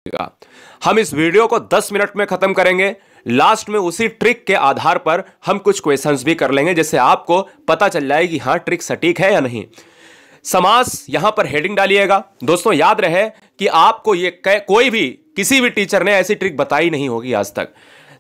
हम इस वीडियो को 10 मिनट में खत्म करेंगे। लास्ट में उसी ट्रिक के आधार पर हम कुछ क्वेश्चंस भी कर लेंगे, जिससे आपको पता चल जाए कि हाँ ट्रिक सटीक है या नहीं। समास यहां पर हेडिंग डालिएगा। दोस्तों याद रहे कि आपको ये कोई भी किसी भी टीचर ने ऐसी ट्रिक बताई नहीं होगी आज तक।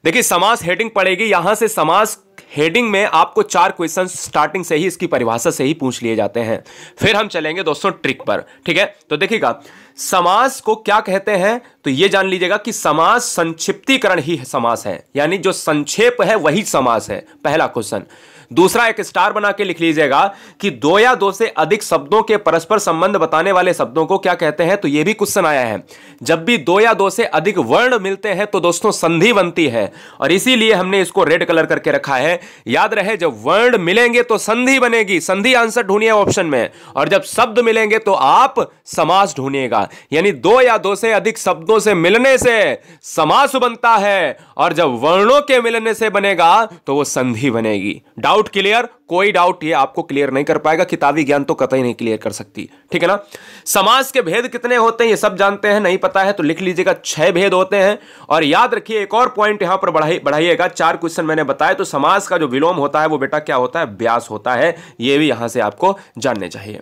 देखिए समास हेडिंग पड़ेगी, यहां से समास हेडिंग में आपको 4 क्वेश्चन स्टार्टिंग से ही इसकी परिभाषा से ही पूछ लिए जाते हैं। फिर हम चलेंगे दोस्तों ट्रिक पर, ठीक है। तो देखिएगा समास को क्या कहते हैं, तो ये जान लीजिएगा कि समास संक्षिप्तीकरण ही समास है, यानी जो संक्षेप है वही समास है, पहला क्वेश्चन। दूसरा एक स्टार बना के लिख लीजिएगा कि 2 या 2 से अधिक शब्दों के परस्पर संबंध बताने वाले शब्दों को क्या कहते हैं, तो यह भी क्वेश्चन आया है। जब भी 2 या 2 से अधिक वर्ण मिलते हैं तो दोस्तों संधि बनती है, और इसीलिए हमने इसको रेड कलर करके रखा है। याद रहे जब वर्ण मिलेंगे तो संधि बनेगी, संधि आंसर ढूंढिए ऑप्शन में, और जब शब्द मिलेंगे तो आप समास ढूंढिएगा। यानी 2 या 2 से अधिक शब्दों से मिलने से समास बनता है, और जब वर्णों के मिलने से बनेगा तो वो संधि बनेगी। Doubt clear? कोई डाउट ये आपको क्लियर नहीं कर पाएगा, किताबी ज्ञान तो कतई नहीं क्लियर कर सकती, ठीक है ना। समास के भेद कितने होते हैं ये सब जानते हैं, नहीं पता है तो लिख लीजिएगा 6 भेद होते हैं। और याद रखिए एक और पॉइंट यहां पर बढ़ाइएगा, 4 क्वेश्चन मैंने बताया, तो समास का जो विलोम होता है वो बेटा क्या होता है, व्यास होता है। ये भी यहां से आपको जानने चाहिए।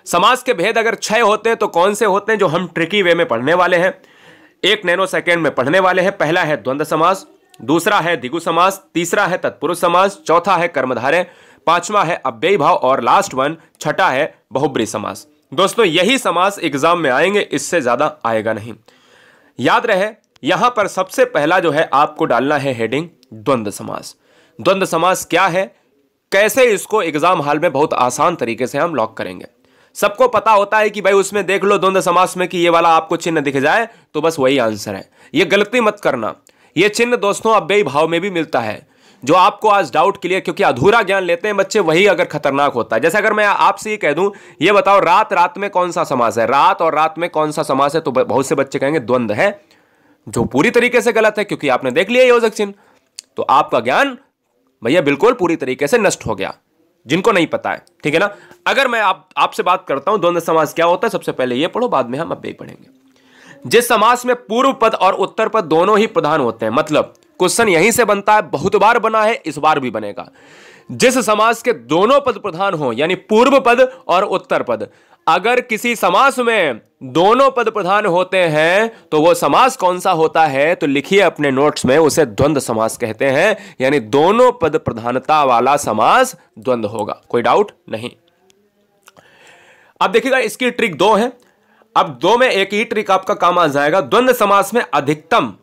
समास के भेद अगर 6 होते हैं तो कौन से होते हैं, जो हम ट्रिकी वे में पढ़ने वाले हैं, 1 नैनो सेकेंड में पढ़ने वाले हैं। पहला है द्वंद्व समास, दूसरा है द्विगु समास, तीसरा है तत्पुरुष समास, चौथा है कर्मधारय, 5वां है अव्ययी भाव, और लास्ट वन 6ठा है बहुब्रीहि समास। दोस्तों यही समास एग्जाम में आएंगे, इससे ज्यादा आएगा नहीं। याद रहे यहां पर सबसे पहला जो है आपको डालना है हेडिंग द्वंद्व समास। द्वंद्व समास क्या है, कैसे इसको एग्जाम हॉल में बहुत आसान तरीके से हम लॉक करेंगे। सबको पता होता है कि भाई उसमें देख लो द्वंद्व समास में कि ये वाला आपको चिन्ह दिख जाए तो बस वही आंसर है। ये गलती मत करना, ये चिन्ह दोस्तों अव्ययी भाव में भी मिलता है। जो आपको आज डाउट क्लियर, क्योंकि अधूरा ज्ञान लेते हैं बच्चे, वही अगर खतरनाक होता है। जैसे अगर मैं आपसे ये कह दूं, ये बताओ रात रात में कौन सा समास है, रात और रात में कौन सा समास है, तो बहुत से बच्चे कहेंगे द्वंद्व है, जो पूरी तरीके से गलत है, क्योंकि आपने देख लिया योजक चिन्ह। तो आपका ज्ञान भैया बिल्कुल पूरी तरीके से नष्ट हो गया, जिनको नहीं पता है, ठीक है ना। अगर मैं आपसे बात करता हूं द्वंद्व समास क्या होता है, सबसे पहले ये पढ़ो, बाद में हम अव्ययी पढ़ेंगे। जिस समास में पूर्व पद और उत्तर पद दोनों ही प्रधान होते हैं, मतलब क्वेश्चन यहीं से बनता है, बहुत बार बना है, इस बार भी बनेगा। जिस समास के दोनों पद प्रधान हो, यानी पूर्व पद और उत्तर पद, अगर किसी समास में दोनों पद प्रधान होते हैं तो वो समास कौन सा होता है, तो लिखिए अपने नोट्स में, उसे द्वंद्व समास कहते हैं। यानी दोनों पद प्रधानता वाला समास द्वंद्व होगा, कोई डाउट नहीं। अब देखिएगा इसकी ट्रिक 2 है। अब 2 में एक ही ट्रिक आपका काम आ जाएगा। द्वंद्व समास में अधिकतम,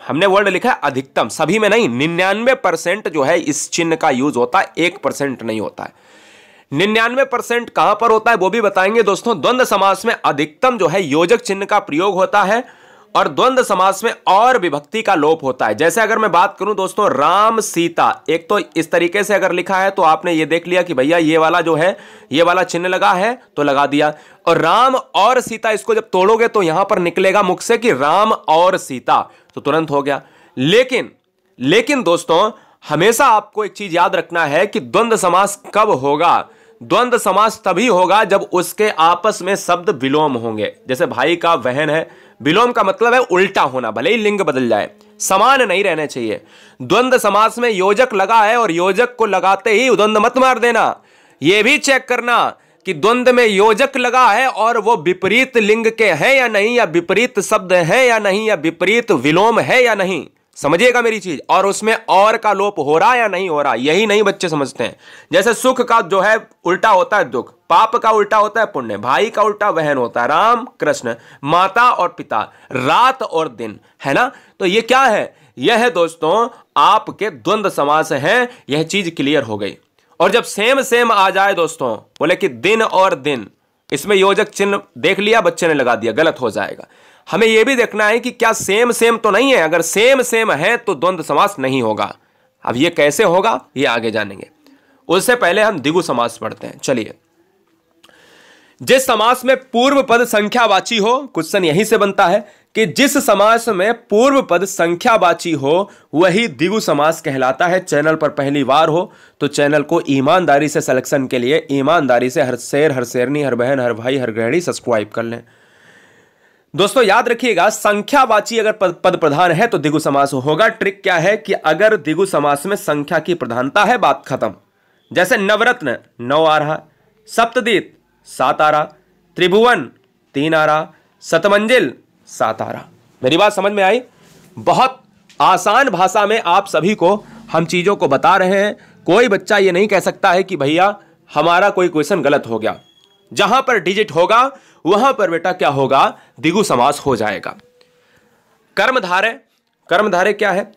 हमने वर्ड लिखा है अधिकतम, सभी में नहीं, 99% जो है इस चिन्ह का यूज होता है, 1% नहीं होता है। 99% कहां पर होता है वो भी बताएंगे दोस्तों। द्वंद्व समास में अधिकतम जो है योजक चिन्ह का प्रयोग होता है, और द्वंद्व समास में और विभक्ति का लोप होता है। जैसे अगर मैं बात करूं दोस्तों राम सीता, एक तो इस तरीके से अगर लिखा है तो आपने ये देख लिया कि भैया ये वाला जो है, ये वाला चिन्ह लगा है तो लगा दिया, और राम और सीता इसको जब तोड़ोगे तो यहां पर निकलेगा मुख से कि राम और सीता, तो तुरंत हो गया। लेकिन दोस्तों हमेशा आपको एक चीज याद रखना है कि द्वंद्व समास कब होगा। द्वंद्व समास तभी होगा जब उसके आपस में शब्द विलोम होंगे। जैसे भाई का बहन है, विलोम का मतलब है उल्टा होना, भले ही लिंग बदल जाए, समान नहीं रहने चाहिए। द्वंद्व समास में योजक लगा है और योजक को लगाते ही द्वंद्व मत मार देना। यह भी चेक करना कि द्वंद्व में योजक लगा है और वो विपरीत लिंग के हैं या नहीं, या विपरीत शब्द है या नहीं, या विपरीत विलोम है या नहीं, समझिएगा मेरी चीज। और उसमें और का लोप हो रहा या नहीं हो रहा, यही नहीं बच्चे समझते हैं। जैसे सुख का जो है उल्टा होता है दुख, पाप का उल्टा होता है पुण्य, भाई का उल्टा बहन होता है राम कृष्ण, माता और पिता, रात और दिन, है ना। तो ये क्या है, यह है दोस्तों आपके द्वंद्व समास हैं। यह चीज क्लियर हो गई। और जब सेम आ जाए दोस्तों, बोले कि दिन और दिन, इसमें योजक चिन्ह देख लिया बच्चे ने लगा दिया, गलत हो जाएगा। हमें यह भी देखना है कि क्या सेम तो नहीं है, अगर सेम है तो द्वंद्व समास नहीं होगा। अब यह कैसे होगा ये आगे जानेंगे, उससे पहले हम द्विगु समास पढ़ते हैं। चलिए, जिस समास में पूर्व पद संख्यावाची हो, क्वेश्चन यहीं से बनता है कि जिस समास में पूर्व पद संख्यावाची हो वही द्विगु समास कहलाता है। चैनल पर पहली बार हो तो चैनल को ईमानदारी से सिलेक्शन के लिए ईमानदारी से हर शेर, हर शेरनी, हर बहन, हर भाई, हर गृहिणी सब्सक्राइब कर लें। दोस्तों याद रखिएगा, संख्यावाची अगर पद प्रधान है तो द्विगु समास होगा। ट्रिक क्या है कि अगर द्विगु समास में संख्या की प्रधानता है, बात खत्म। जैसे नवरत्न 9 आ रहा, सप्तदीप 7 आ रहा, त्रिभुवन 3 आ रहा, शतमंजिल 7 आ रहा। मेरी बात समझ में आई? बहुत आसान भाषा में आप सभी को हम चीजों को बता रहे हैं। कोई बच्चा ये नहीं कह सकता है कि भैया हमारा कोई क्वेश्चन गलत हो गया। जहां पर डिजिट होगा वहां पर बेटा क्या होगा, द्विगु समास हो जाएगा। कर्मधारय, कर्मधारय क्या है?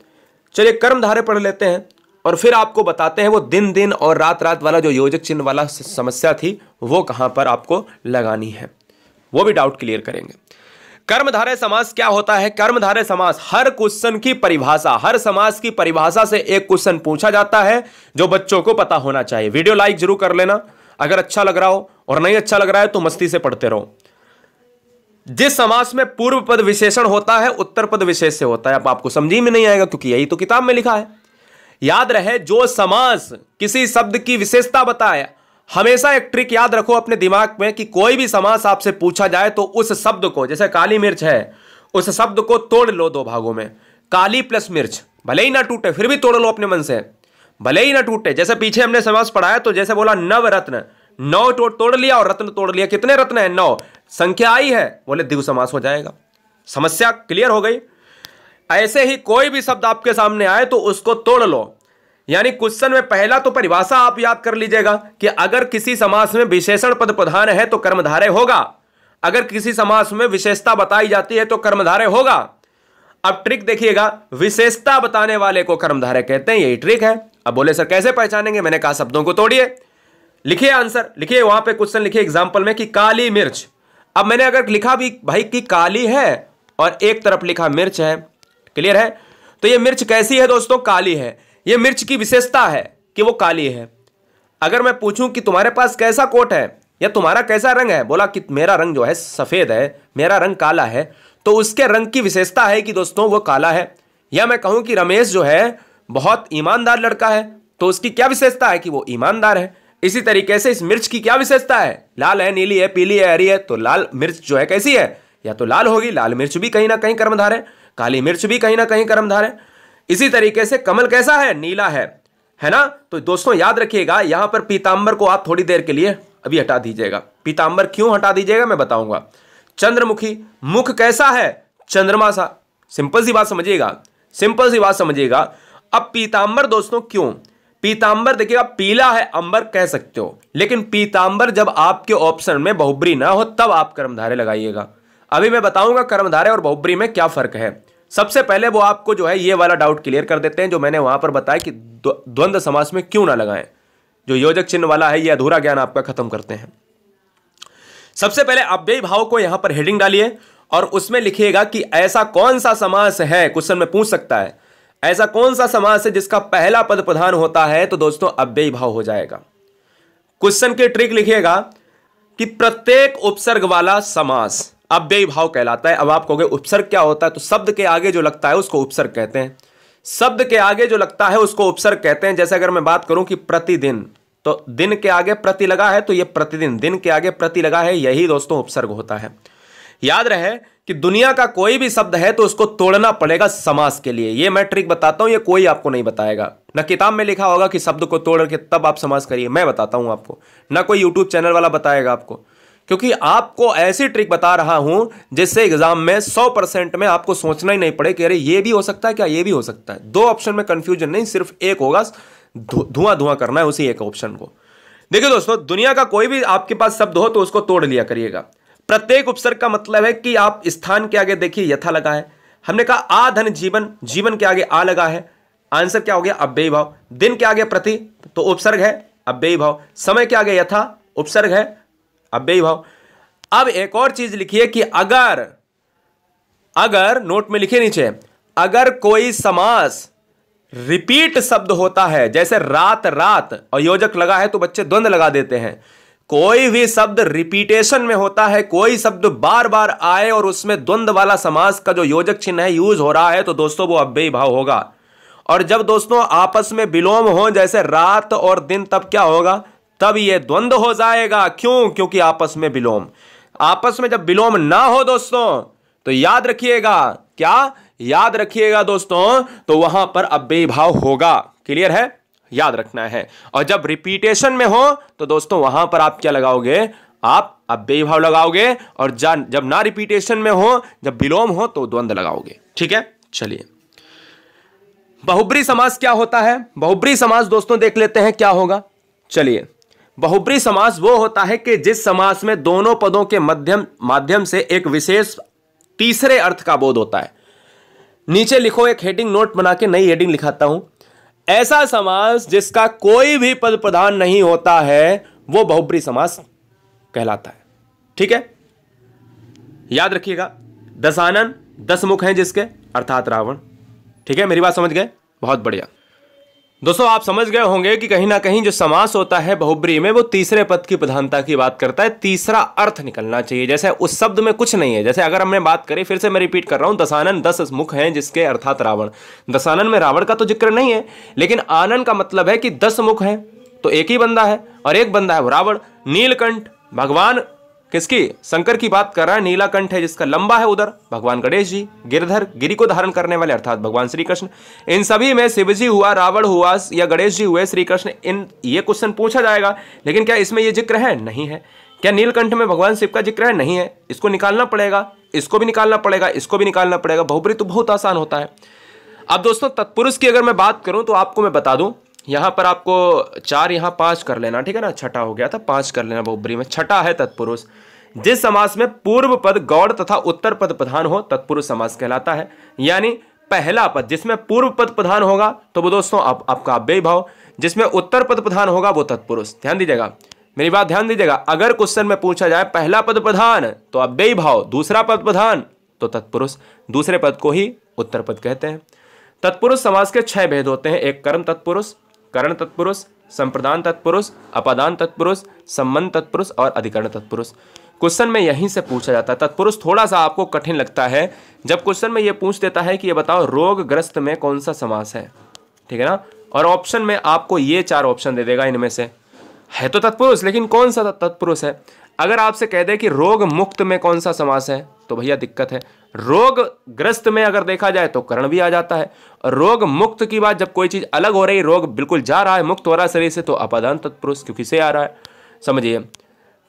चलिए कर्मधारय पढ़ लेते हैं और फिर आपको बताते हैं वो दिन दिन और रात रात वाला जो योजक चिन्ह वाला समस्या थी वो कहां पर आपको लगानी है, वो भी डाउट क्लियर करेंगे। कर्मधारय समास क्या होता है? कर्मधारय समास हर क्वेश्चन की परिभाषा, हर समास की परिभाषा से एक क्वेश्चन पूछा जाता है जो बच्चों को पता होना चाहिए। वीडियो लाइक जरूर कर लेना अगर अच्छा लग रहा हो, और नहीं अच्छा लग रहा है तो मस्ती से पढ़ते रहो। जिस समास में पूर्व पद विशेषण होता है उत्तर पद विशेष से होता है। अब आपको समझी में नहीं आएगा क्योंकि यही तो किताब में लिखा है। याद रहे, जो समास किसी शब्द की विशेषता बताए, हमेशा एक ट्रिक याद रखो अपने दिमाग में कि कोई भी समास आपसे पूछा जाए तो उस शब्द को, जैसे काली मिर्च है, उस शब्द को तोड़ लो 2 भागों में। काली प्लस मिर्च, भले ही ना टूटे फिर भी तोड़ लो अपने मन से, भले ही ना टूटे। जैसे पीछे हमने समास पढ़ाया तो जैसे बोला नवरत्न, 9 तोड़ लिया और रत्न तोड़ लिया। कितने रत्न है? 9। संख्या आई है, बोले द्विगु समास हो जाएगा। समस्या क्लियर हो गई? ऐसे ही कोई भी शब्द आपके सामने आए तो उसको तोड़ लो। यानी क्वेश्चन में पहला तो परिभाषा आप याद कर लीजिएगा कि अगर किसी समास में विशेषण पद प्रधान है तो कर्मधारय होगा, अगर किसी समास में विशेषता बताई जाती है तो कर्मधारय होगा। अब ट्रिक देखिएगा, विशेषता बताने वाले को कर्मधारय कहते हैं, यही ट्रिक है। अब बोले सर कैसे पहचानेंगे? मैंने कहा शब्दों को तोड़िए, लिखिए आंसर, लिखिए वहां पे क्वेश्चन लिखिए एग्जांपल में कि काली मिर्च। अब मैंने अगर लिखा भी भाई कि काली है और एक तरफ लिखा मिर्च है, क्लियर है? तो ये मिर्च कैसी है दोस्तों? काली है। ये मिर्च की विशेषता है कि वो काली है। अगर मैं पूछूं कि तुम्हारे पास कैसा कोट है या तुम्हारा कैसा रंग है, बोला कि मेरा रंग जो है सफेद है, मेरा रंग काला है, तो उसके रंग की विशेषता है कि दोस्तों वो काला है। या मैं कहूं कि रमेश जो है बहुत ईमानदार लड़का है, तो उसकी क्या विशेषता है कि वो ईमानदार है। इसी तरीके से इस मिर्च की क्या विशेषता है? लाल है, नीली है, पीली है, हरी है, तो लाल मिर्च जो है कैसी है? या तो लाल होगी, लाल मिर्च भी कहीं ना कहीं कर्मधार है, काली मिर्च भी कहीं ना कहीं कर्मधार है। इसी तरीके से कमल कैसा है? नीला है ना? तो दोस्तों याद रखिएगा, यहां पर पीतांबर को आप थोड़ी देर के लिए अभी हटा दीजिएगा। पीतांबर क्यों हटा दीजिएगा मैं बताऊंगा। चंद्रमुखी, मुख कैसा है? चंद्रमा सा। सिंपल सी बात समझिएगा, सिंपल सी बात समझिएगा। अब पीतांबर दोस्तों क्यों? पीतांबर देखिएगा, पीला है अंबर कह सकते हो, लेकिन पीतांबर जब आपके ऑप्शन में बहुब्री ना हो तब आप कर्मधारय लगाइएगा। अभी मैं बताऊंगा कर्मधारय और बहुब्री में क्या फर्क है। सबसे पहले वो आपको जो है ये वाला डाउट क्लियर कर देते हैं जो मैंने वहां पर बताया कि द्वंद्व समास में क्यों ना लगाएं। जो योजक चिन्ह वाला है ये अधूरा ज्ञान आपका खत्म करते हैं। सबसे पहले अव्ययी भाव को यहां पर हेडिंग डालिए और उसमें लिखिएगा कि ऐसा कौन सा समास है, क्वेश्चन में पूछ सकता है, ऐसा कौन सा समास है जिसका पहला पद प्रधान होता है, तो दोस्तों अव्ययी भाव हो जाएगा। क्वेश्चन की ट्रिक लिखिएगा कि प्रत्येक उपसर्ग वाला समास अव्ययी भाव कहलाता है। अब आप कहोगे उपसर्ग क्या होता है? तो शब्द के आगे जो लगता है उसको उपसर्ग कहते हैं। शब्द के आगे जो लगता है उसको उपसर्ग कहते हैं। जैसे अगर मैं बात करूं कि प्रतिदिन, तो दिन के आगे प्रति लगा है तो ये प्रतिदिन, दिन के आगे प्रति लगा है, यही दोस्तों उपसर्ग होता है। याद रहे कि दुनिया का कोई भी शब्द है तो उसको तोड़ना पड़ेगा समास के लिए। ये मैं ट्रिक बताता हूं, ये कोई आपको नहीं बताएगा। ना किताब में लिखा होगा कि शब्द को तोड़ के तब आप समास करिए, मैं बताता हूं आपको। ना कोई यूट्यूब चैनल वाला बताएगा आपको, क्योंकि आपको ऐसी ट्रिक बता रहा हूं जिससे एग्जाम में 100% में आपको सोचना ही नहीं पड़े कि अरे ये भी हो सकता है क्या, ये भी हो सकता है। 2 ऑप्शन में कंफ्यूजन नहीं, सिर्फ एक होगा, धुआं धुआं करना है उसी एक ऑप्शन को। देखिए दोस्तों, दुनिया का कोई भी आपके पास शब्द हो तो उसको तोड़ लिया करिएगा। प्रत्येक उपसर्ग का मतलब है कि आप स्थान के आगे देखिए यथा लगा है, हमने कहा आ धन जीवन, जीवन के आगे आ लगा है, आंसर क्या हो गया? अव्ययी भाव। दिन के आगे प्रति तो उपसर्ग है, अव्ययी भाव। समय के आगे यथा उपसर्ग है, अव्ययी भाव। अब एक और चीज लिखिए कि अगर नोट में लिखिए नीचे, अगर कोई समास रिपीट शब्द होता है, जैसे रात रात और योजक लगा है तो बच्चे द्वंद्व लगा देते हैं। कोई भी शब्द रिपीटेशन में होता है, कोई शब्द बार बार आए और उसमें द्वंद्व वाला समास का जो योजक चिन्ह है यूज हो रहा है, तो दोस्तों वो अव्ययी भाव होगा। और जब दोस्तों आपस में विलोम हो, जैसे रात और दिन, तब क्या होगा? तब ये द्वंद्व हो जाएगा। क्यों? क्योंकि आपस में विलोम। आपस में जब विलोम ना हो दोस्तों, तो याद रखिएगा, क्या याद रखिएगा दोस्तों, तो वहां पर अव्ययी भाव होगा। क्लियर है, याद रखना है। और जब रिपीटेशन में हो तो दोस्तों वहां पर आप क्या लगाओगे, आप अव्ययी भाव लगाओगे, और जब ना रिपीटेशन में हो, जब विलोम हो, तो द्वंद्व लगाओगे। ठीक है, चलिए बहुब्री समास क्या होता है। बहुब्री समास दोस्तों देख लेते हैं क्या होगा। चलिए, बहुब्री समास वो होता है कि जिस समास में दोनों पदों के माध्यम से एक विशेष तीसरे अर्थ का बोध होता है। नीचे लिखो, एक हेडिंग नोट बना के नई हेडिंग लिखाता हूं। ऐसा समास जिसका कोई भी पद प्रधान नहीं होता है वो बहुब्री समास कहलाता है। ठीक है, याद रखिएगा। दशानन 10 मुख हैं जिसके, अर्थात रावण। ठीक है, मेरी बात समझ गए, बहुत बढ़िया। दोस्तों आप समझ गए होंगे कि कहीं ना कहीं जो समास होता है बहुब्री में, वो तीसरे पद की प्रधानता की बात करता है। तीसरा अर्थ निकलना चाहिए, जैसे उस शब्द में कुछ नहीं है। जैसे अगर हमने बात करी, फिर से मैं रिपीट कर रहा हूं, दशानन 10 मुख हैं जिसके, अर्थात रावण। दशानन में रावण का तो जिक्र नहीं है, लेकिन आनन का मतलब है कि 10 मुख हैं, तो एक ही बंदा है, और एक बंदा है वो रावण। नीलकंठ भगवान किसकी, शंकर की बात कर रहा है। नीलाकंठ है जिसका लंबा है उधर, भगवान गणेश जी। गिरधर, गिरि को धारण करने वाले, अर्थात भगवान श्री कृष्ण। इन सभी में शिवजी हुआ, रावण हुआ, या गणेश जी हुए, श्री कृष्ण। इन ये क्वेश्चन पूछा जाएगा, लेकिन क्या इसमें ये जिक्र है? नहीं है। क्या नीलकंठ में भगवान शिव का जिक्र है? नहीं है। इसको निकालना पड़ेगा, इसको भी निकालना पड़ेगा, इसको भी निकालना पड़ेगा। बहुब्री तो बहुत आसान होता है। अब दोस्तों तत्पुरुष की अगर मैं बात करूं तो आपको मैं बता दूं, यहां पर आपको 4 यहां 5 कर लेना। ठीक है ना, छठा हो गया था, 5 कर लेना बहुब्री में। छठा है तत्पुरुष। जिस समास में पूर्व पद गौड़ तथा उत्तर पद प्रधान हो, तत्पुरुष समास कहलाता है। यानी पहला पद जिसमें पूर्व पद प्रधान होगा तो वो दोस्तों आपका अव्ययी भाव, जिसमें उत्तर पद प्रधान होगा वो तत्पुरुष। ध्यान दीजिएगा, मेरी बात ध्यान दीजिएगा। अगर क्वेश्चन में पूछा जाए पहला पद प्रधान तो अव्ययी भाव, दूसरा पद प्रधान तो तत्पुरुष, दूसरे पद को ही उत्तर पद कहते हैं। तत्पुरुष समास के 6 भेद होते हैं। एक कर्म तत्पुरुष, करण तत्पुरुष, संप्रदान तत्पुरुष, अपादान तत्पुरुष, संबंध तत्पुरुष और अधिकरण तत्पुरुष। क्वेश्चन में यहीं से पूछा जाता है। तत्पुरुष थोड़ा सा आपको कठिन लगता है जब क्वेश्चन में ये पूछ देता है कि ये बताओ रोगग्रस्त में कौन सा समास है। ठीक है ना, और ऑप्शन में आपको ये 4 ऑप्शन दे देगा, इनमें से है तो तत्पुरुष, लेकिन कौन सा तत्पुरुष है। अगर आपसे कह दे कि रोग मुक्त में कौन सा समास है तो भैया दिक्कत है। रोगग्रस्त में अगर देखा जाए तो करण भी आ जाता है, और रोग मुक्त की बात जब कोई चीज अलग हो रही, रोग बिल्कुल जा रहा है, मुक्त हो रहा है शरीर से, तो अपादान तत्पुरुष, क्योंकि से आ रहा है। समझिए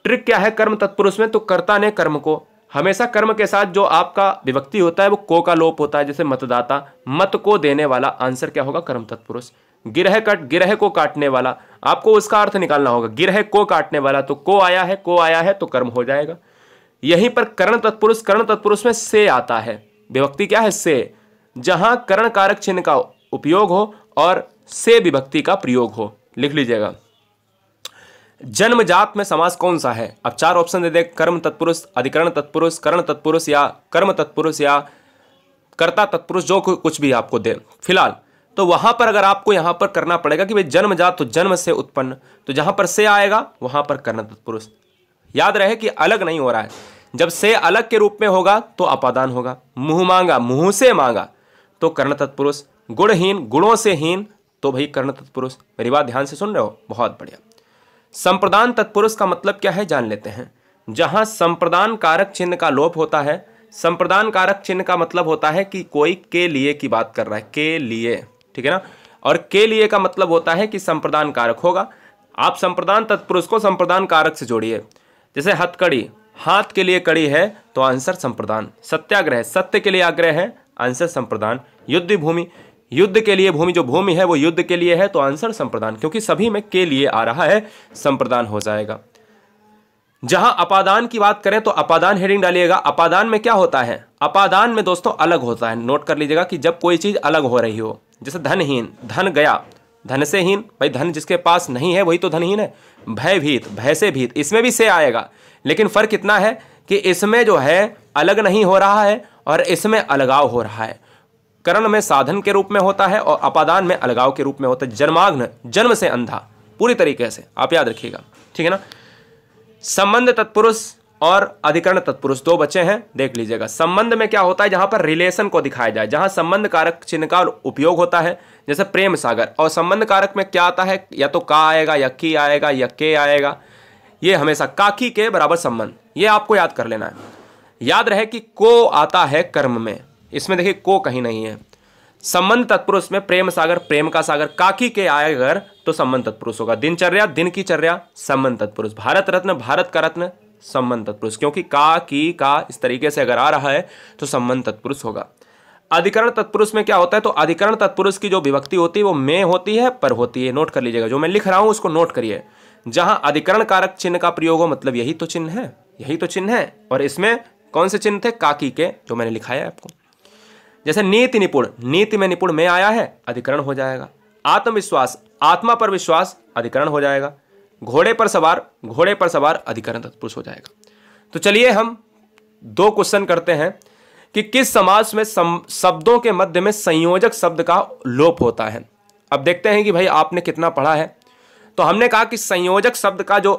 ट्रिक क्या है कर्म तत्पुरुष में, तो कर्ता ने कर्म को, हमेशा कर्म के साथ जो आपका विभक्ति होता है वो को का लोप होता है। जैसे मतदाता, मत को देने वाला, आंसर क्या होगा, कर्म तत्पुरुष। गिरह को काटने वाला, आपको उसका अर्थ निकालना होगा। गिरह को काटने वाला, तो को आया है तो कर्म हो जाएगा। यहीं पर कर्ण तत्पुरुष में से आता है। विभक्ति क्या है, से, जहां कर्ण कारक चिन्ह का उपयोग हो और से विभक्ति का प्रयोग हो। लिख लीजिएगा। जन्मजात में समास कौन सा है। अब 4 ऑप्शन दे दे, कर्म तत्पुरुष, अधिकरण तत्पुरुष, कर्ण तत्पुरुष या कर्म तत्पुरुष या कर्ता तत्पुरुष, जो कुछ भी आपको दे फिलहाल। तो वहां पर अगर आपको यहां पर करना पड़ेगा कि भाई जन्मजात तो जन्म से उत्पन्न, तो जहां पर से आएगा वहां पर कर्ण तत्पुरुष। याद रहे कि अलग नहीं हो रहा है। जब से अलग के रूप में होगा तो अपादान होगा। मुंह मांगा, मुंह से मांगा तो कर्ण तत्पुरुष। गुणहीन, गुणों से हीन तो भाई कर्ण तत्पुरुष। मेरी बात ध्यान से सुन रहे हो, बहुत बढ़िया। संप्रदान तत्पुरुष का मतलब क्या है जान लेते हैं। जहां संप्रदान कारक चिन्ह का लोप होता है, संप्रदान कारक चिन्ह का मतलब होता है कि कोई के लिए की बात कर रहा है, के लिए, ठीक है ना, और के लिए का मतलब होता है कि संप्रदान कारक होगा। आप संप्रदान तत्पुरुष को संप्रदान कारक से जोड़िए। जैसे हथकड़ी, हाथ के लिए कड़ी है तो आंसर संप्रदान। सत्याग्रह, सत्य के लिए आग्रह है, आंसर संप्रदान। युद्ध भूमि, युद्ध के लिए भूमि, जो भूमि है वो युद्ध के लिए है तो आंसर संप्रदान, क्योंकि सभी में के लिए आ रहा है, संप्रदान हो जाएगा। जहां अपादान की बात करें तो अपादान हेडिंग डालिएगा। अपादान में क्या होता है, अपादान में दोस्तों अलग होता है। नोट कर लीजिएगा कि जब कोई चीज अलग हो रही हो, जैसे धनहीन, धन गया, धन से हीन, भाई धन जिसके पास नहीं है वही तो धनहीन है। भयभीत, भय से भीत, इसमें भी से आएगा, लेकिन फर्क इतना है कि इसमें जो है अलग नहीं हो रहा है और इसमें अलगाव हो रहा है। करण में साधन के रूप में होता है और अपादान में अलगाव के रूप में होता है। जन्माग्न, जन्म से अंधा, पूरी तरीके से आप याद रखिएगा, ठीक है ना। संबंध तत्पुरुष और अधिकरण तत्पुरुष 2 बचे हैं, देख लीजिएगा। संबंध में क्या होता है, जहां पर रिलेशन को दिखाया जाए, जहां संबंध कारक चिन्ह का उपयोग होता है, जैसे प्रेम सागर। और संबंध कारक में क्या आता है, या तो का आएगा या की आएगा या के आएगा। ये हमेशा काकी के बराबर संबंध, ये आपको याद कर लेना है। याद रहे कि को आता है कर्म में, इसमें देखिए को कहीं नहीं है। संबंध तत्पुरुष में प्रेम सागर, प्रेम का सागर, काकी के आए अगर तो संबंध तत्पुरुष होगा। दिनचर्या, दिन की चर्या, संबंध तत्पुरुष। भारत रत्न, भारत का रत्न, संबंध तत्पुरुष, क्योंकि का, की, का इस तरीके से अगर आ रहा है तो संबंध तत्पुरुष होगा। अधिकरण तत्पुरुष में क्या होता है, तो अधिकरण तत्पुरुष की जो विभक्ति होती है वो में होती है, पर होती है। नोट कर लीजिएगा, जो मैं लिख रहा हूं उसको नोट करिए। जहां अधिकरण कारक चिन्ह का प्रयोग हो, मतलब यही तो चिन्ह है, यही तो चिन्ह है। और इसमें कौन से चिन्ह थे, काकी के, जो मैंने लिखाया है आपको। जैसे नीति निपुण, नीति में निपुण में आया है, अधिकरण हो जाएगा। आत्मविश्वास, आत्मा पर विश्वास, अधिकरण हो जाएगा। घोड़े पर सवार, घोड़े पर सवार, अधिकरण तत्पुरुष हो जाएगा। तो चलिए हम 2 क्वेश्चन करते हैं कि किस समास में शब्दों के मध्य में संयोजक शब्द का लोप होता है। अब देखते हैं कि भाई आपने कितना पढ़ा है। तो हमने कहा कि संयोजक शब्द का जो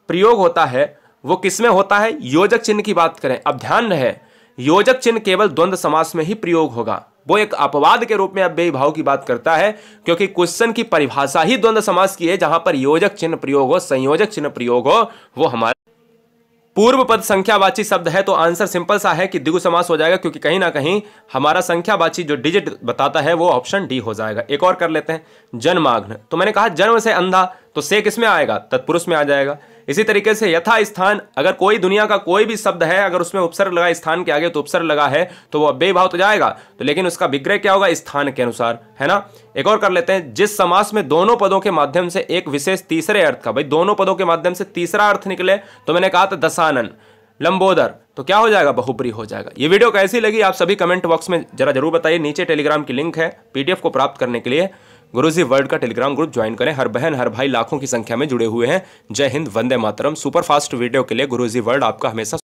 प्रयोग होता है वो किसमें होता है, योजक चिन्ह की बात करें। अब ध्यान रहे, योजक चिन्ह केवल द्वंद्व समास में ही प्रयोग होगा। वो एक अपवाद के रूप में अव्ययी भाव की बात करता है, क्योंकि क्वेश्चन की परिभाषा ही द्वंद्व समास की है, जहां पर योजक चिन्ह प्रयोग हो, संयोजक चिन्ह प्रयोग हो, वो हमारा पूर्व पद संख्यावाची शब्द है। तो आंसर सिंपल सा है कि द्विगु समास हो जाएगा, क्योंकि कहीं ना कहीं हमारा संख्यावाची जो डिजिट बताता है वो ऑप्शन डी हो जाएगा। एक और कर लेते हैं, जन्माग्न। तो मैंने कहा जन्म से अंधा, तो से किस में आएगा, तत्पुरुष में आ जाएगा। इसी तरीके से यथा स्थान, अगर कोई दुनिया का कोई भी शब्द है, अगर उसमें उपसर्ग लगा स्थान के आगे तो उपसर्ग लगा है तो वो अव्ययी भाव तो जाएगा, तो लेकिन उसका विग्रह क्या होगा, स्थान के अनुसार, है ना। एक और कर लेते हैं, जिस समास में दोनों पदों के माध्यम से एक विशेष तीसरे अर्थ का, भाई दोनों पदों के माध्यम से तीसरा अर्थ निकले, तो मैंने कहा था दशानन, लंबोदर, तो क्या हो जाएगा, बहुप्री हो जाएगा। ये वीडियो कैसी लगी आप सभी कमेंट बॉक्स में जरा जरूर बताइए। नीचे टेलीग्राम की लिंक है, पीडीएफ को प्राप्त करने के लिए गुरुजी वर्ल्ड का टेलीग्राम ग्रुप ज्वाइन करें। हर बहन हर भाई लाखों की संख्या में जुड़े हुए हैं। जय Hind, Vande Mataram. Super fast video के लिए गुरुजी वर्ल्ड आपका हमेशा